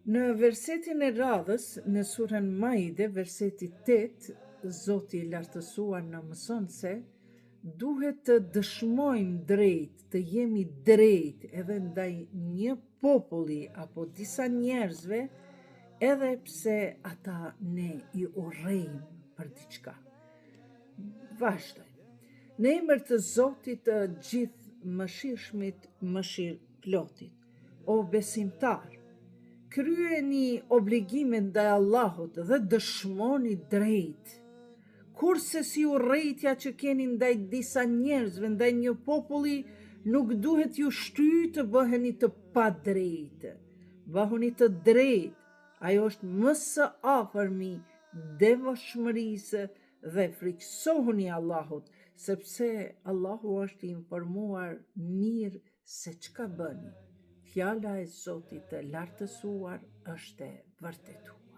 Në versetin e radhës, në surën Maide, verseti 8, Zoti i lartësuar na mëson se duhet të dëshmojmë drejt, të jemi drejt edhe ndaj një populli apo disa njerëzve, edhe pse ata ne i urrejmë për diçka. Vazhdojmë. Në emër të Zotit të gjithë mëshirshmit, mëshirëplotit, o besimtar, kryeni obligimet ndaj Allahut dhe dëshmoni drejt. Kurse si urrejtja që keni ndaj disa njerëzve, ndaj një populli, nuk duhet ju shtyjë të bëheni të padrejtë. Bëhuni të drejtë, ajo është më së afërmi devotshmërisë dhe frikësohuni Allahut, sepse Allahu është i informuar mirë se çka bëni. Fjala e Zotit të lartësuar është e vërtetuar.